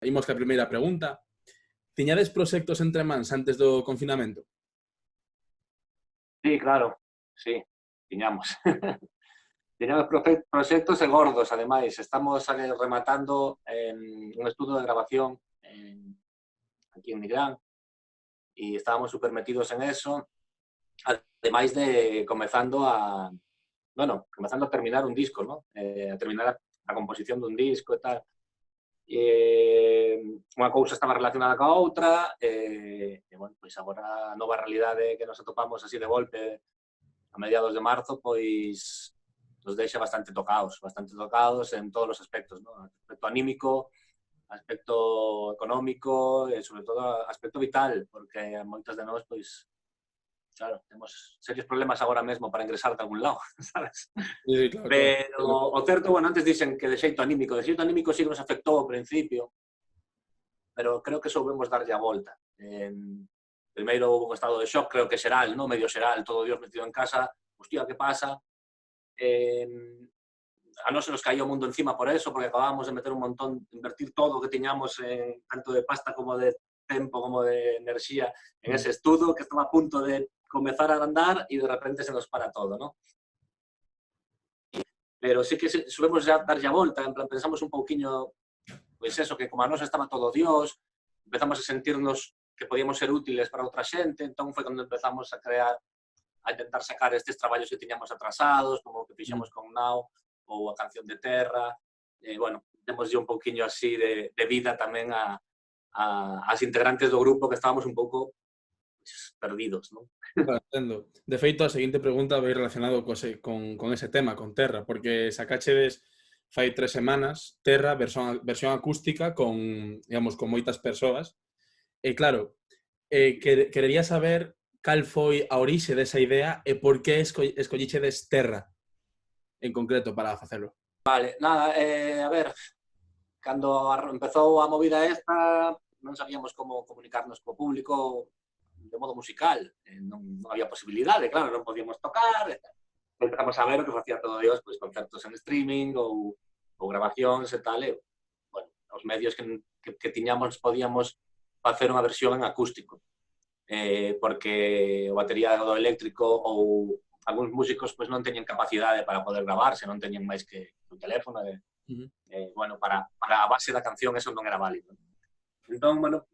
imos ca primeira pregunta. Tiñades proxectos entre mans antes do confinamento? Sí, claro, sí, tiñamos. Tiñamos proxectos e gordos, ademais. Estamos rematando un estudo de grabación aquí en Nigrán e estábamos super metidos en eso, ademais de comezando a terminar un disco, ¿no? A terminar a composición dun disco e tal. Unha cousa estaba relacionada coa outra, bueno, pois agora a nova realidade que nos atopamos así de golpe a mediados de marzo, pois nos deixa bastante tocados en todos os aspectos, ¿no? Aspecto anímico, aspecto económico e, sobre todo, aspecto vital, porque moitas de nós, pois, claro, temos serios problemas agora mesmo para ingresar de algún lado, sabes? Sí, claro, Pero claro. o certo, bueno, antes dicen que de xeito anímico sí que nos afectou ao principio, pero creo que soubemos darlle a volta. Primeiro houve un estado de shock, creo que xeral, ¿no? Medio xeral, todo Dios metido en casa, hostia, que pasa? A nós se nos caía o mundo encima por eso, porque acabábamos de meter un montón, invertir todo o que tiñamos, tanto de pasta como de tempo, como de enerxía, en ese estudo que estaba a punto de comezar a andar e de repente se nos para todo, ¿no? Pero sí que subimos ya darlle a volta, en plan, pensamos un pouquiño, pois eso, que como a nós estaba todo Dios, empezamos a sentirnos que podíamos ser útiles para outra xente, entón foi cando empezamos a crear, a intentar sacar estes traballos que tiñamos atrasados, como o que fixemos con Now, ou a canción de Terra, bueno, temos un pouquiño así de vida tamén as integrantes do grupo que estábamos un pouco pues, perdidos, non? Claro, entendo. De feito, a seguinte pregunta vai relacionado con ese tema, con Terra, porque sacachedes fai 3 semanas Terra, versión acústica con, digamos, con moitas persoas. E claro, querería saber cal foi a orixe desa idea e por que escollichedes Terra en concreto para facelo. Vale, nada, a ver, cando empezou a movida esta, non sabíamos como comunicarnos co público de modo musical. Non había posibilidade, claro, non podíamos tocar. Empezamos a ver o que facía todo Dios, pois concertos en streaming ou grabacións e tal. E, bueno, os medios que tiñamos podíamos facer unha versión en acústico. Porque o batería do eléctrico ou algúns músicos pois non teñen capacidade para poder gravarse, non teñen máis que un teléfono. Bueno, para a base da canción eso non era válido. Entón, bueno,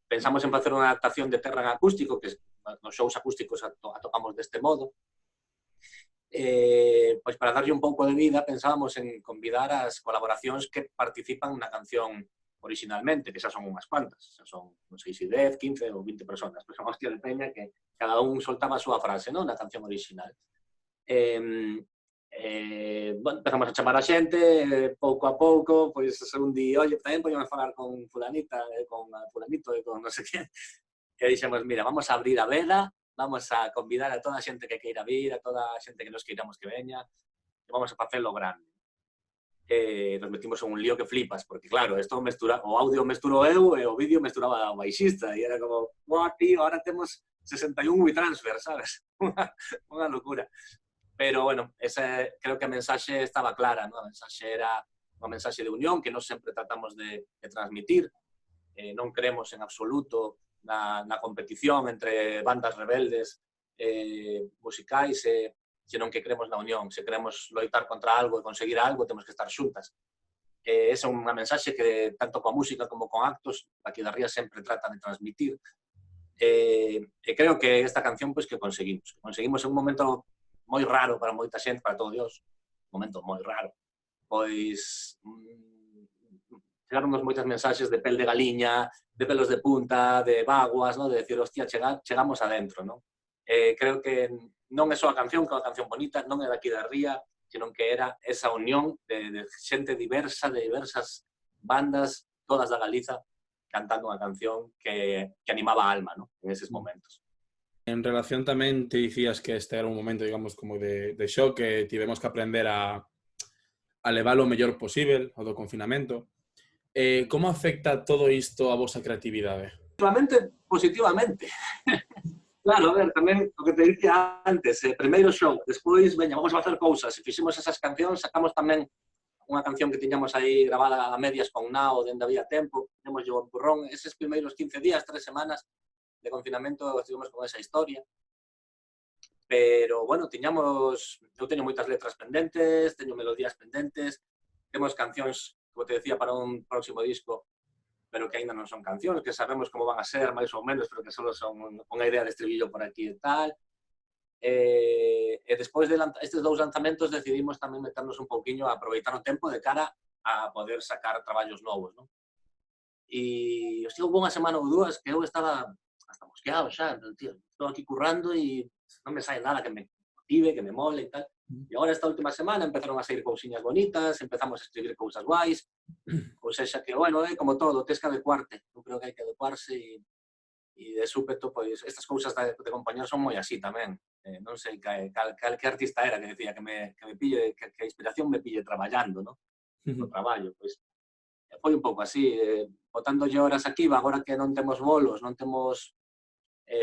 pensamos en facer unha adaptación de Terra en acústico, que nos shows acústicos atopamos deste modo. Pois para darlle un pouco de vida pensábamos en convidar as colaboracións que participan na canción originalmente, que xa son unhas cuantas, xa son, non sei se 10, 15 ou 20 personas, pois son hostia de peña que cada un soltaba a súa frase, non, na canción original. Bueno, empezamos a chamar a xente, pouco a pouco, pois un día, oye, tamén podíamos falar con fulanita, con fulanito, con non sei que, e dixemos, mira, vamos a abrir a veda, vamos a convidar a toda a xente que queira vir, a toda a xente que nos queiramos que veña, e vamos a facelo grande. Nos metimos en un lío que flipas, porque claro, esto o audio mesturo eu e o vídeo mesturaba o baixista, e era como, buah, tío, ahora temos 61 WeTransfer, sabes? Unha locura. Pero, bueno, creo que a mensaxe estaba clara, ¿no? A mensaxe era unha mensaxe de unión que nós sempre tratamos de transmitir. Non creemos en absoluto na competición entre bandas rebeldes musicais, senón que creemos na unión. Se queremos loitar contra algo e conseguir algo, temos que estar xuntas. Esa é unha mensaxe que, tanto coa música como con actos, aquí da Ría sempre trata de transmitir. E creo que esta canción, pois, que conseguimos. Conseguimos en un momento moi raro para moita xente, para todo Dios, un momento moi raro. Pois, chegaronnos moitas mensaxes de pel de galiña, de pelos de punta, de vaguas, ¿no? De decir, hostia, chegamos adentro, ¿no? Creo que non é só a canción, que é unha canción bonita, non é daqui da Ría, senón que era esa unión de xente diversa, de diversas bandas, todas da Galiza, cantando unha canción que animaba a alma, ¿no? En eses momentos. En relación tamén te dicías que este era un momento, digamos, como de shock, que tivemos que aprender a levar o mellor posible ao do confinamento. Como afecta todo isto a vosa creatividade? Positivamente. Claro, a ver, tamén o que te dicía antes, primeiro show, despois, veña, vamos a facer cousas, e fixemos esas cancións, sacamos tamén unha canción que tiñamos aí grabada a medias con Now, dende había tempo, demos o empurrón. Eses primeiros 15 días, 3 semanas de confinamento, estivemos con esa historia. Pero, bueno, eu teño moitas letras pendentes, teño melodías pendentes, temos cancións, como te decía, para un próximo disco, pero que aínda non son cancións, que sabemos como van a ser, máis ou menos, pero que só son unha idea de estribillo por aquí e tal. E despois de estes 2 lanzamentos decidimos tamén meternos un pouquiño a aproveitar o tempo de cara a poder sacar traballos novos, non? E, hostia, houve unha semana ou 2 que eu estaba hasta mosqueado xa, tío, estou aquí currando e non me sai nada que me motive, que me mole e tal. E agora esta última semana empezaron a sair cousiñas bonitas, empezamos a escribir cousas guais, ou sexa que, bueno, como todo, tes que adecuarte. Eu creo que hai que adecuarse e de súpeto, pois, estas cousas de compañeros son moi así tamén. Non sei que artista era que decía que me pille, que a inspiración me pille traballando, non? O traballo, pois, foi un pouco así, botándolle horas aquí, agora que non temos bolos, non temos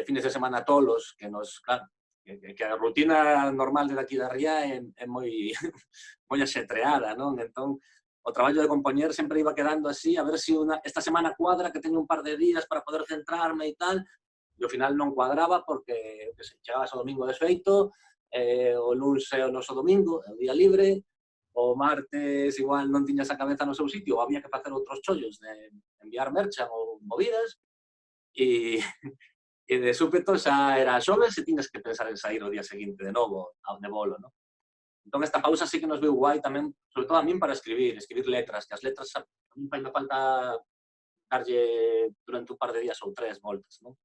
fines de semana tolos, que nos, claro, que a rutina normal de aquí da ría é moi moi axetreada, non? Entón, o traballo de compoñer sempre iba quedando así, a ver se esta semana cuadra, que teño un par de días para poder centrarme e tal, e ao final non cuadraba porque chegabas o domingo desfeito, o luns é o noso domingo, é o día libre, o martes igual non tiñas a cabeza no seu sitio, ou había que facer outros chollos de enviar merchan ou movidas, e de súpeto xa era xoves e tiñas que pensar en sair o día seguinte de novo de bolo, non? Entón, esta pausa sí que nos veu guai tamén, sobre todo a min para escribir letras, que as letras a min fai falta darlle durante un par de días ou 3 voltas, non?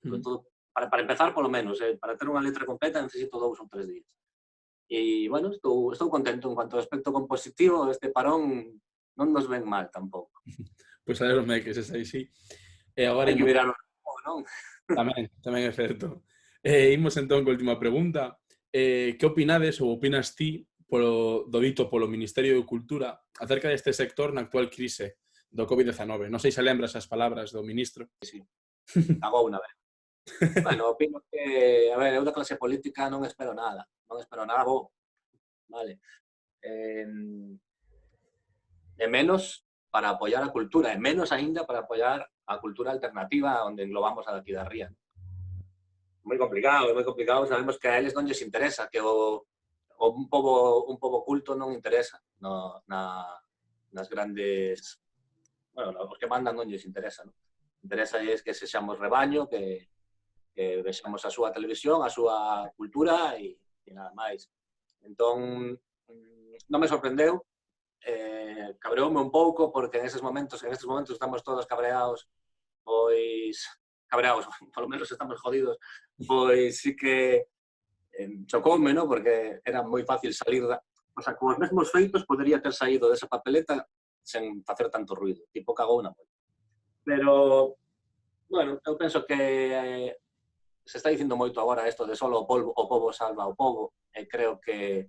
Sobre todo, para empezar, polo menos, para ter unha letra completa necesito 2 ou 3 días. E, bueno, estou contento. En cuanto ao aspecto compositivo, este parón non nos ven mal tampouco. Pois alegro-me que se aí, sí. E agora hai que mirar o non? Tamén é certo. Imos entón coa última pregunta. Que opinades ou opinas ti do dito polo Ministerio de Cultura acerca deste sector na actual crise do COVID-19? Non sei se lembras as palabras do ministro. Sí, cagou unha vez. Bueno, opino que, a ver, eu da clase política non espero nada, vale. E menos para apoiar a cultura, e menos aínda para apoiar a cultura alternativa onde englobamos a daqui da ría. Moi complicado, sabemos que a eles non lles interesa, que un pobo culto non interesa nas grandes, bueno, os que mandan non lles interesa, non? Interesa que sexamos rebaño, que vexamos a súa televisión, a súa cultura e nada máis. Entón, non me sorprendeu, cabreoume un pouco porque en estes momentos estamos todos cabreados, pois cabreados, polo menos estamos jodidos, pois sí que chocoume, non? Porque era moi fácil salir o sea, con os mesmos feitos podería ter saído desa papeleta sen facer tanto ruido, tipo cagou na moita. Pero, bueno, eu penso que se está dicindo moito agora isto de solo o pobo salva o pobo, e creo que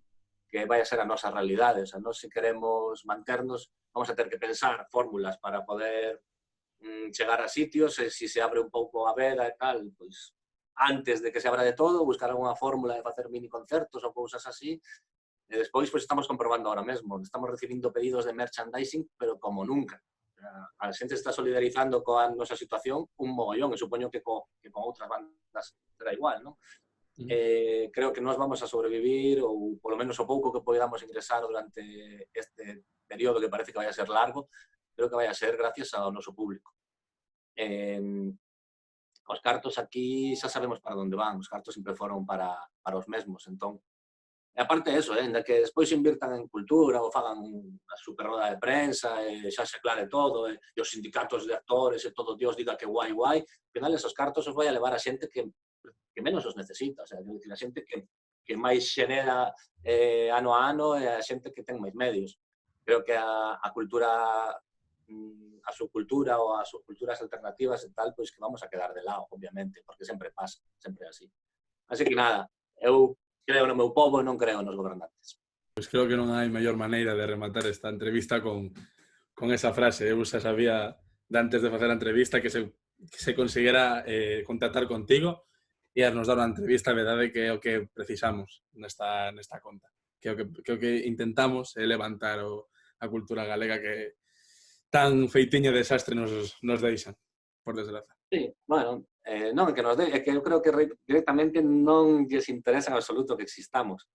vai a ser a nosa realidade. O sea, nós, se queremos manternos, vamos a ter que pensar fórmulas para poder chegar a sitios, e se abre un pouco a veda e tal, pois antes de que se abra de todo, buscar algunha fórmula de facer mini concertos ou cousas así, e despois pois estamos comprobando ahora mesmo, estamos recibindo pedidos de merchandising, pero como nunca. A xente está solidarizando coa nosa situación un mogollón, e supoño que con outras bandas será igual, non? Creo que nós vamos a sobrevivir, ou polo menos o pouco que podamos ingresar durante este período que parece que vai a ser largo, creo que vai a ser gracias ao noso público. Os cartos aquí xa sabemos para onde van, os cartos sempre foron para os mesmos, entón, e aparte eso, ainda que despois invirtan en cultura ou fagan a super roda de prensa e xa se aclare todo, e os sindicatos de actores e todo Dios diga que guai, ao final esos cartos os vai a levar a xente que menos os necesita, o sea, a xente que máis xenera ano a ano e a xente que ten máis medios. Creo que a cultura, a subcultura ou as subculturas alternativas e tal, pois que vamos a quedar de lado, obviamente, porque sempre pasa, sempre é así. Así que nada, eu creo no meu pobo e non creo nos gobernantes. Pois creo que non hai mellor maneira de rematar esta entrevista con esa frase. Eu xa sabía de antes de facer a entrevista que se conseguira contactar contigo e nos dar unha entrevista, a verdade que é o que precisamos nesta conta. Que o que intentamos é levantar a cultura galega, que tan feitiño desastre nos deixan, por desgraza. Sí, bueno, non que nos é que eu creo que directamente non lles interesa en absoluto que existamos.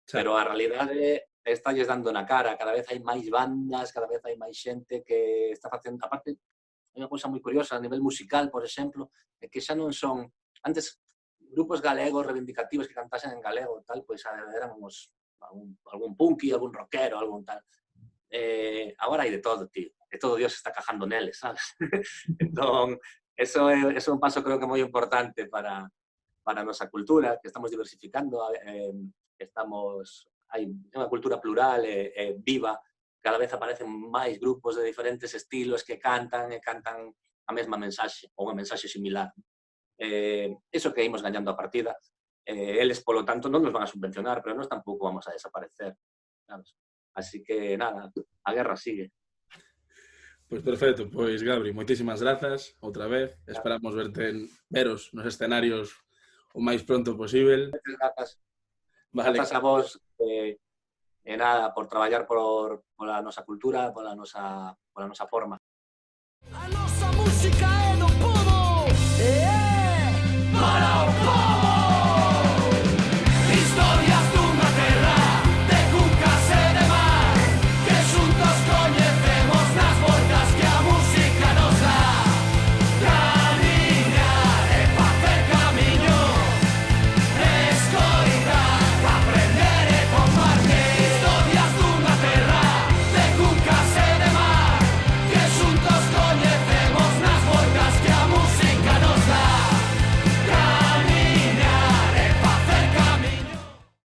Pero a realidade estalles dando na cara, cada vez hai máis bandas, cada vez hai máis xente que está facendo, aparte, hai unha cousa moi curiosa a nivel musical, por exemplo, é que xa non son, antes, grupos galegos reivindicativos que cantasen en galego, tal, pois eran algún punky, algún rockero, algún tal. Agora hai de todo, tío. E todo Dios está cajando neles, sabes? Entón, eso é un paso creo que moi importante para a nosa cultura, que estamos diversificando, hai unha cultura plural e viva, cada vez aparecen máis grupos de diferentes estilos que cantan a mesma mensaxe, ou unha mensaxe similar. Eso que imos gañando a partida, eles, polo tanto, non nos van a subvencionar, pero nós tampouco vamos a desaparecer, sabes? Así que, nada, a guerra sigue. Pois perfecto, pois Gabri, moitísimas grazas outra vez, esperamos veros nos escenarios o máis pronto posible. Grazas. Vale. Grazas a vos, e nada, por traballar pola nosa cultura, pola nosa forma. A nosa música é